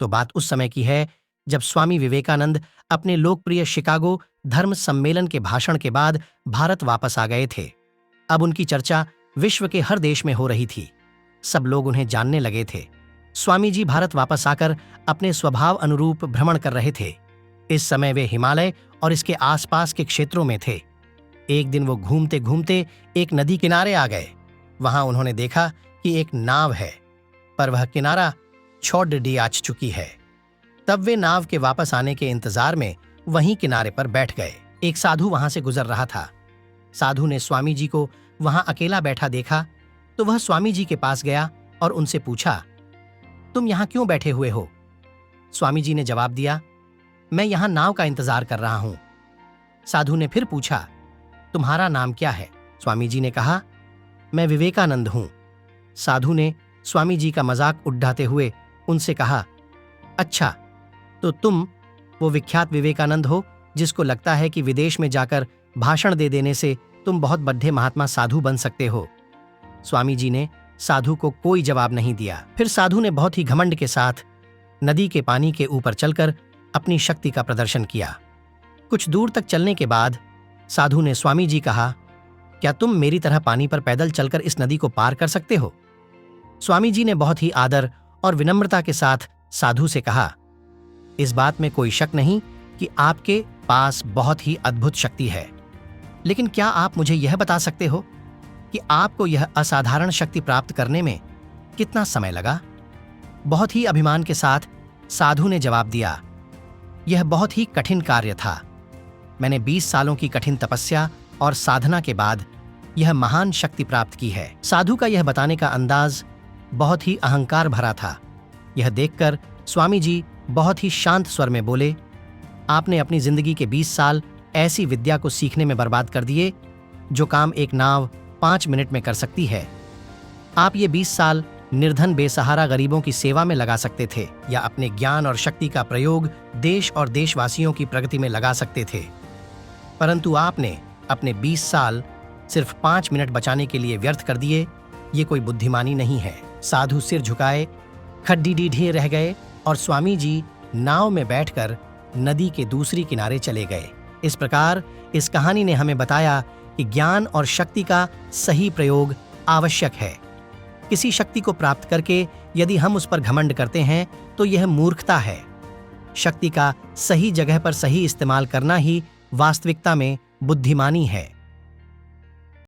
तो बात उस समय की है जब स्वामी विवेकानंद अपने लोकप्रिय शिकागो धर्म सम्मेलन के भाषण के बाद भारत वापस आ गए थे। अब उनकी चर्चा विश्व के हर देश में हो रही थी। सब लोग उन्हें जानने लगे थे। स्वामी जी भारत वापस आकर अपने स्वभाव अनुरूप भ्रमण कर रहे थे। इस समय वे हिमालय और इसके आसपास के क्षेत्रों में थे। एक दिन वो घूमते घूमते एक नदी किनारे आ गए। वहां उन्होंने देखा कि एक नाव है, पर वह किनारा छोड़ दी चुकी है। तब वे नाव के वापस आने के इंतजार में वहीं किनारे पर बैठ गए। एक साधु वहां से गुजर रहा था। साधु ने स्वामी जी को वहां अकेला बैठा देखा तो वह स्वामी जी के पास गया और उनसे पूछा, तुम यहां क्यों बैठे हुए हो? स्वामी जी ने जवाब दिया, मैं यहां नाव का इंतजार कर रहा हूं। साधु ने फिर पूछा, तुम्हारा नाम क्या है? स्वामी जी ने कहा, मैं विवेकानंद हूं। साधु ने स्वामी जी का मजाक उड़ाते हुए उनसे कहा, अच्छा, तो तुम वो विख्यात विवेकानंद हो जिसको लगता है कि विदेश में जाकर भाषण दे देने से तुम बहुत बड़े महात्मा साधु बन सकते हो। स्वामी जी ने साधु को कोई जवाब नहीं दिया। फिर साधु ने बहुत ही घमंड के साथ नदी के पानी के ऊपर चलकर अपनी शक्ति का प्रदर्शन किया। कुछ दूर तक चलने के बाद साधु ने स्वामी जी कहा, क्या तुम मेरी तरह पानी पर पैदल चलकर इस नदी को पार कर सकते हो? स्वामी जी ने बहुत ही आदर और विनम्रता के साथ साधु से कहा, इस बात में कोई शक नहीं कि आपके पास बहुत ही अद्भुत शक्ति है, लेकिन क्या आप मुझे यह बता सकते हो कि आपको यह असाधारण शक्ति प्राप्त करने में कितना समय लगा? बहुत ही अभिमान के साथ साधु ने जवाब दिया, यह बहुत ही कठिन कार्य था। मैंने 20 सालों की कठिन तपस्या और साधना के बाद यह महान शक्ति प्राप्त की है। साधु का यह बताने का अंदाज बहुत ही अहंकार भरा था। यह देखकर स्वामी जी बहुत ही शांत स्वर में बोले, आपने अपनी जिंदगी के 20 साल ऐसी विद्या को सीखने में बर्बाद कर दिए जो काम एक नाव 5 मिनट में कर सकती है। आप ये 20 साल निर्धन बेसहारा गरीबों की सेवा में लगा सकते थे या अपने ज्ञान और शक्ति का प्रयोग देश और देशवासियों की प्रगति में लगा सकते थे, परंतु आपने अपने 20 साल सिर्फ 5 मिनट बचाने के लिए व्यर्थ कर दिए। ये कोई बुद्धिमानी नहीं है। साधु सिर झुकाए खड्डी ढीढ़े रह गए और स्वामी जी नाव में बैठकर नदी के दूसरी किनारे चले गए। इस प्रकार इस कहानी ने हमें बताया कि ज्ञान और शक्ति का सही प्रयोग आवश्यक है। किसी शक्ति को प्राप्त करके यदि हम उस पर घमंड करते हैं तो यह मूर्खता है। शक्ति का सही जगह पर सही इस्तेमाल करना ही वास्तविकता में बुद्धिमानी है।